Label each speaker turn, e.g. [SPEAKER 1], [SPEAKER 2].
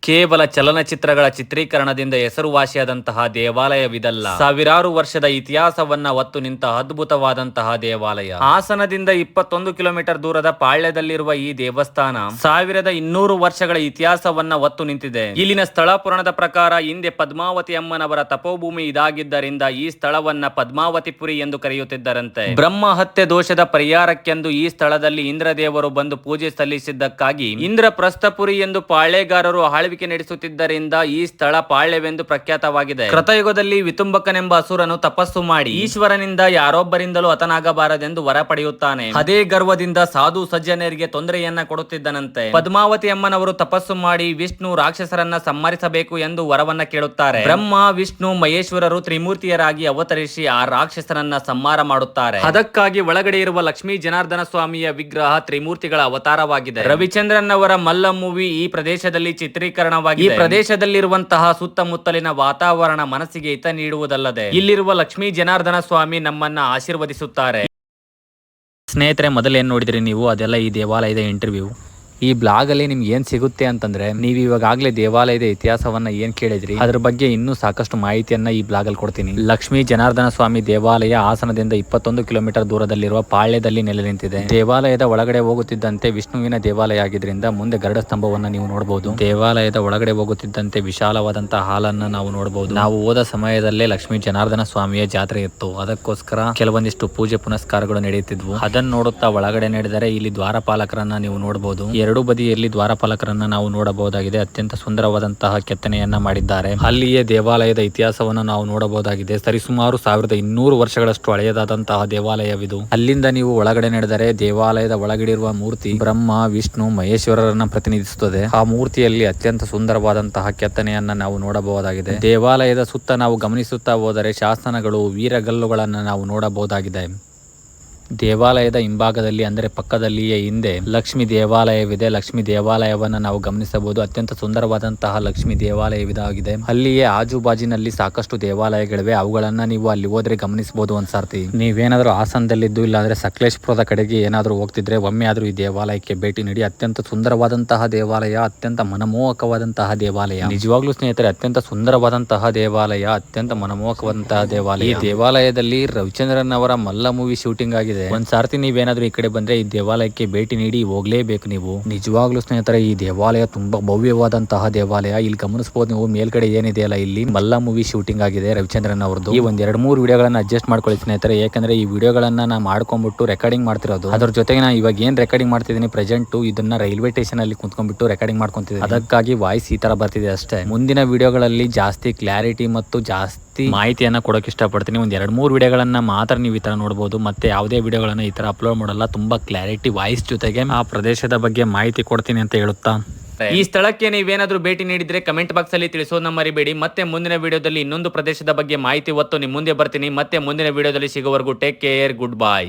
[SPEAKER 1] ಕೇವಲ ಚಲನಚಿತ್ರಗಳ ಚಿತ್ರೀಕರಣದಿಂದ ಹೆಸರುವಾಸಿಯಾದಂತಹ ದೇವಾಲಯವಿದಲ್ಲ, ಸಾವಿರಾರು ವರ್ಷದ ಇತಿಹಾಸವನ್ನ ಹೊತ್ತು ನಿಂತ ಅದ್ಭುತವಾದಂತಹ ದೇವಾಲಯ. ಹಾಸನದಿಂದ 21 ಕಿಲೋಮೀಟರ್ ದೂರದ ಪಾಳ್ಯದಲ್ಲಿರುವ ಈ ದೇವಸ್ಥಾನ 1200 ವರ್ಷಗಳ ಇತಿಹಾಸವನ್ನ ಹೊತ್ತು ನಿಂತಿದೆ. ಇಲ್ಲಿನ ಸ್ಥಳ ಪುರಾಣದ ಪ್ರಕಾರ ಹಿಂದೆ ಪದ್ಮಾವತಿ ಅಮ್ಮನವರ ತಪೋಭೂಮಿ ಇದಾಗಿದ್ದರಿಂದ ಈ ಸ್ಥಳವನ್ನ ಪದ್ಮಾವತಿಪುರಿ ಎಂದು ಕರೆಯುತ್ತಿದ್ದರಂತೆ. ಬ್ರಹ್ಮ ಹತ್ಯೆ ದೋಷದ ಪರಿಹಾರಕ್ಕೆಂದು ಈ ಸ್ಥಳದಲ್ಲಿ ಇಂದ್ರದೇವರು ಬಂದು ಪೂಜೆ ಸಲ್ಲಿಸಿದ್ದಕ್ಕಾಗಿ ಇಂದ್ರಪ್ರಸ್ಥಪುರಿ ಎಂದು ಪಾಳ್ಯಗಾರರು ಆಳ್ವಿಕೆ ನಡೆಸುತ್ತಿದ್ದರಿಂದ ಈ ಸ್ಥಳ ಪಾಳ್ಯವೆಂದು ಪ್ರಖ್ಯಾತವಾಗಿದೆ. ಕೃತಯುಗದಲ್ಲಿ ವಿತುಂಬಕನೆಂಬ ಅಸುರನು ತಪಸ್ಸು ಮಾಡಿ ಈಶ್ವರನಿಂದ ಯಾರೊಬ್ಬರಿಂದಲೂ ಹತನಾಗಬಾರದೆಂದು ವರ ಪಡೆಯುತ್ತಾನೆ. ಅದೇ ಗರ್ವದಿಂದ ಸಾಧು ಸಜ್ಜನರಿಗೆ ತೊಂದರೆಯನ್ನ ಕೊಡುತ್ತಿದ್ದನಂತೆ. ಪದ್ಮಾವತಿ ಅಮ್ಮನವರು ತಪಸ್ಸು ಮಾಡಿ ವಿಷ್ಣು ರಾಕ್ಷಸರನ್ನ ಸಂಹರಿಸಬೇಕು ಎಂದು ವರವನ್ನ ಕೇಳುತ್ತಾರೆ. ಬ್ರಹ್ಮ, ವಿಷ್ಣು, ಮಹೇಶ್ವರರು ತ್ರಿಮೂರ್ತಿಯರಾಗಿ ಅವತರಿಸಿ ಆ ರಾಕ್ಷಸರನ್ನ ಸಂಹಾರ ಮಾಡುತ್ತಾರೆ. ಅದಕ್ಕಾಗಿ ಒಳಗಡೆ ಇರುವ ಲಕ್ಷ್ಮೀ ಜನಾರ್ದನ ಸ್ವಾಮಿಯ ವಿಗ್ರಹ ತ್ರಿಮೂರ್ತಿಗಳ ಅವತಾರವಾಗಿದೆ. ರವಿಚಂದ್ರನ್ ಅವರ ಮಲ್ಲ ಮೂವಿ ಈ ಪ್ರದೇಶದಲ್ಲಿ ಚಿತ್ರೀಕರಣ ಈ ಪ್ರದೇಶದಲ್ಲಿರುವಂತಹ ಸುತ್ತಮುತ್ತಲಿನ ವಾತಾವರಣ ಮನಸ್ಸಿಗೆ ಹಿತ ನೀಡುವುದಲ್ಲದೆ ಇಲ್ಲಿರುವ ಲಕ್ಷ್ಮೀ ಜನಾರ್ದನ ಸ್ವಾಮಿ ನಮ್ಮನ್ನ ಆಶೀರ್ವದಿಸುತ್ತಾರೆ. ಸ್ನೇಹಿತರೆ, ಮೊದಲೇನು ನೋಡಿದ್ರಿ ನೀವು, ಅದೆಲ್ಲ ಈ ದೇವಾಲಯದ ಇಂಟರ್ವ್ಯೂ. ಈ ಬ್ಲಾಗ್ ಅಲ್ಲಿ ನಿಮ್ಗೆ ಏನ್ ಸಿಗುತ್ತೆ ಅಂತಂದ್ರೆ, ನೀವು ಇವಾಗಲೇ ದೇವಾಲಯದ ಇತಿಹಾಸವನ್ನ ಏನ್ ಕೇಳಿದ್ರಿ ಅದ್ರ ಬಗ್ಗೆ ಇನ್ನೂ ಸಾಕಷ್ಟು ಮಾಹಿತಿಯನ್ನ ಈ ಬ್ಲಾಗ್ ಅಲ್ಲಿ ಕೊಡ್ತೀನಿ. ಲಕ್ಷ್ಮೀ ಜನಾರ್ದನ ಸ್ವಾಮಿ ದೇವಾಲಯ ಹಾಸನದಿಂದ 21 ಕಿಲೋಮೀಟರ್ ದೂರದಲ್ಲಿರುವ ಪಾಳ್ಯದಲ್ಲಿ ನೆಲೆ ನಿಂತಿದೆ. ದೇವಾಲಯದ ಒಳಗಡೆ ಹೋಗುತ್ತಿದ್ದಂತೆ ವಿಷ್ಣುವಿನ ದೇವಾಲಯ ಆಗಿದ್ರಿಂದ ಮುಂದೆ ಗರುಡ ಸ್ತಂಭವನ್ನ ನೀವು ನೋಡಬಹುದು. ದೇವಾಲಯದ ಒಳಗಡೆ ಹೋಗುತ್ತಿದ್ದಂತೆ ವಿಶಾಲವಾದಂತಹ ಹಾಲನ್ನ ನಾವು ನೋಡಬಹುದು. ನಾವು ಹೋದ ಸಮಯದಲ್ಲೇ ಲಕ್ಷ್ಮೀ ಜನಾರ್ದನ ಸ್ವಾಮಿಯ ಜಾತ್ರೆ ಇತ್ತು. ಅದಕ್ಕೋಸ್ಕರ ಕೆಲವೊಂದಿಷ್ಟು ಪೂಜೆ ಪುನಸ್ಕಾರಗಳು ನಡೆಯುತ್ತಿದ್ವು. ಅದನ್ನ ನೋಡುತ್ತಾ ಒಳಗಡೆ ನಡೆದರೆ ಇಲ್ಲಿ ದ್ವಾರಪಾಲಕರನ್ನ ನೀವು ನೋಡಬಹುದು. ಎರಡು ಬದಿಯಲ್ಲಿ ದ್ವಾರಪಾಲಕರನ್ನ ನಾವು ನೋಡಬಹುದಾಗಿದೆ. ಅತ್ಯಂತ ಸುಂದರವಾದಂತಹ ಕೆತ್ತನೆಯನ್ನ ಮಾಡಿದ್ದಾರೆ. ಅಲ್ಲಿಯೇ ದೇವಾಲಯದ ಇತಿಹಾಸವನ್ನು ನಾವು ನೋಡಬಹುದಾಗಿದೆ. ಸರಿಸುಮಾರು 1200 ವರ್ಷಗಳಷ್ಟು ಹಳೆಯದಾದಂತಹ ದೇವಾಲಯವಿದು. ಅಲ್ಲಿಂದ ನೀವು ಒಳಗಡೆ ನಡೆದರೆ ದೇವಾಲಯದ ಒಳಗಡೆ ಇರುವ ಮೂರ್ತಿ ಬ್ರಹ್ಮ, ವಿಷ್ಣು, ಮಹೇಶ್ವರರನ್ನ ಪ್ರತಿನಿಧಿಸುತ್ತದೆ. ಆ ಮೂರ್ತಿಯಲ್ಲಿ ಅತ್ಯಂತ ಸುಂದರವಾದಂತಹ ಕೆತ್ತನೆಯನ್ನ ನಾವು ನೋಡಬಹುದಾಗಿದೆ. ದೇವಾಲಯದ ಸುತ್ತ ನಾವು ಗಮನಿಸುತ್ತಾ ಹೋದರೆ ಶಾಸನಗಳು, ವೀರಗಲ್ಲುಗಳನ್ನ ನಾವು ನೋಡಬಹುದಾಗಿದೆ. ದೇವಾಲಯದ ಹಿಂಭಾಗದಲ್ಲಿ ಅಂದರೆ ಪಕ್ಕದಲ್ಲಿಯೇ ಹಿಂದೆ ಲಕ್ಷ್ಮೀ ದೇವಾಲಯವಿದೆ. ಲಕ್ಷ್ಮೀ ದೇವಾಲಯವನ್ನ ನಾವು ಗಮನಿಸಬಹುದು. ಅತ್ಯಂತ ಸುಂದರವಾದಂತಹ ಲಕ್ಷ್ಮೀ ದೇವಾಲಯವಿದಾಗಿದೆ. ಅಲ್ಲಿಯೇ ಆಜುಬಾಜಿನಲ್ಲಿ ಸಾಕಷ್ಟು ದೇವಾಲಯಗಳಿವೆ. ಅವುಗಳನ್ನ ನೀವು ಅಲ್ಲಿ ಹೋದ್ರೆ ಗಮನಿಸಬಹುದು. ಒಂದ್ಸರ್ತಿ ನೀವೇನಾದ್ರೂ ಹಾಸನದಲ್ಲಿದ್ದು ಇಲ್ಲಾಂದ್ರೆ ಸಕಲೇಶಪುರದ ಕಡೆಗೆ ಏನಾದ್ರೂ ಹೋಗ್ತಿದ್ರೆ ಒಮ್ಮೆ ಆದ್ರೂ ಈ ದೇವಾಲಯಕ್ಕೆ ಭೇಟಿ ನೀಡಿ. ಅತ್ಯಂತ ಸುಂದರವಾದಂತಹ ದೇವಾಲಯ, ಅತ್ಯಂತ ಮನಮೋಹಕವಾದಂತಹ ದೇವಾಲಯ. ನಿಜವಾಗ್ಲೂ ಸ್ನೇಹಿತರೆ, ಅತ್ಯಂತ ಸುಂದರವಾದಂತಹ ದೇವಾಲಯ, ಅತ್ಯಂತ ಮನಮೋಹಕವಾದಂತಹ ದೇವಾಲಯ. ಈ ದೇವಾಲಯದಲ್ಲಿ ರವಿಚಂದ್ರನ್ ಅವರ ಮಲ್ಲ ಮೂವಿ ಶೂಟಿಂಗ್ ಆಗಿದೆ. ಒಂದ್ಸಾರ್ತಿ ನೀವೇನಾದ್ರೂ ಈ ಕಡೆ ಬಂದ್ರೆ ಈ ದೇವಾಲಯಕ್ಕೆ ಭೇಟಿ ನೀಡಿ ಹೋಗ್ಲೇಬೇಕು ನೀವು. ನಿಜವಾಗ್ಲೂ ಸ್ನೇಹಿತರೆ, ಈ ದೇವಾಲಯ ತುಂಬಾ ಭವ್ಯವಾದಂತಹ ದೇವಾಲಯ. ಇಲ್ಲಿ ಗಮನಿಸಬಹುದು ನೀವು, ಮೇಲ್ಗಡೆ ಏನಿದೆಯಲ್ಲ, ಇಲ್ಲಿ ಮಲ್ಲ ಮೂವಿ ಶೂಟಿಂಗ್ ಆಗಿದೆ ರವಿಚಂದ್ರನ್ ಅವರದ್ದು. ಈ ಒಂದ್ 2-3 ವಿಡಿಯೋಗಳನ್ನ ಅಡ್ಜಸ್ಟ್ ಮಾಡ್ಕೊಳ್ಳಿ ಸ್ನೇಹಿತರೆ. ಯಾಕಂದ್ರೆ ಈ ವಿಡಿಯೋಗಳನ್ನ ನಾ ಮಾಡ್ಕೊಂಡ್ಬಿಟ್ಟು ರೆಕಾರ್ಡಿಂಗ್ ಮಾಡ್ತಿರೋದು. ಅದ್ರ ಜೊತೆಗೆ ನಾ ಇವಾಗ ಏನ್ ರೆಕಾರ್ಡಿಂಗ್ ಮಾಡ್ತಿದ್ದೀನಿ ಪ್ರೆಸೆಂಟ್, ಇದನ್ನ ರೈಲ್ವೆ ಸ್ಟೇಷನ್ ಅಲ್ಲಿ ಕುಂತ್ಕೊಂಡ್ಬಿಟ್ಟು ರೆಕಾರ್ಡಿಂಗ್ ಮಾಡ್ಕೊಂತಿದ್ದೀನಿ. ಅದಕ್ಕಾಗಿ ವಾಯ್ಸ್ ಈ ತರ ಬರ್ತಿದೆ ಅಷ್ಟೇ. ಮುಂದಿನ ವಿಡಿಯೋಗಳಲ್ಲಿ ಜಾಸ್ತಿ ಕ್ಲಾರಿಟಿ ಮತ್ತು ಜಾಸ್ತಿ ಮಾಹಿತಿಯನ್ನ ಕೊಡೋಕೆ ಇಷ್ಟಪಡ್ತೀನಿ. ಒಂದ್ 2-3 ವಿಡಿಯೋಗಳನ್ನ ಮಾತ್ರ ನೀವು ಈ ತರ ನೋಡಬಹುದು. ಮತ್ತೆ ಯಾವುದೇ ವಿಡಿಯೋಗಳನ್ನ ಈ ತರ ಅಪ್ಲೋಡ್ ಮಾಡಲ್ಲ. ತುಂಬಾ ಕ್ಲಾರಿಟಿ ವಾಯ್ಸ್ ಜೊತೆಗೆ ಆ ಪ್ರದೇಶದ ಬಗ್ಗೆ ಮಾಹಿತಿ ಕೊಡ್ತೀನಿ ಅಂತ ಹೇಳುತ್ತಾ, ಈ ಸ್ಥಳಕ್ಕೆ ನೀವೇನಾದ್ರೂ ಭೇಟಿ ನೀಡಿದ್ರೆ ಕಮೆಂಟ್ ಬಾಕ್ಸ್ ಅಲ್ಲಿ ತಿಳಿಸೋದನ್ನ ಮರಿಬೇಡಿ. ಮತ್ತೆ ಮುಂದಿನ ವಿಡಿಯೋದಲ್ಲಿ ಇನ್ನೊಂದು ಪ್ರದೇಶದ ಬಗ್ಗೆ ಮಾಹಿತಿ ಹೊತ್ತು ನಿಮ್ಮ ಮುಂದೆ ಬರ್ತೀನಿ. ಮತ್ತೆ ಮುಂದಿನ ವಿಡಿಯೋದಲ್ಲಿ ಸಿಗೋವರೆಗೂ ಟೇಕ್ ಕೇರ್, ಗುಡ್ ಬೈ.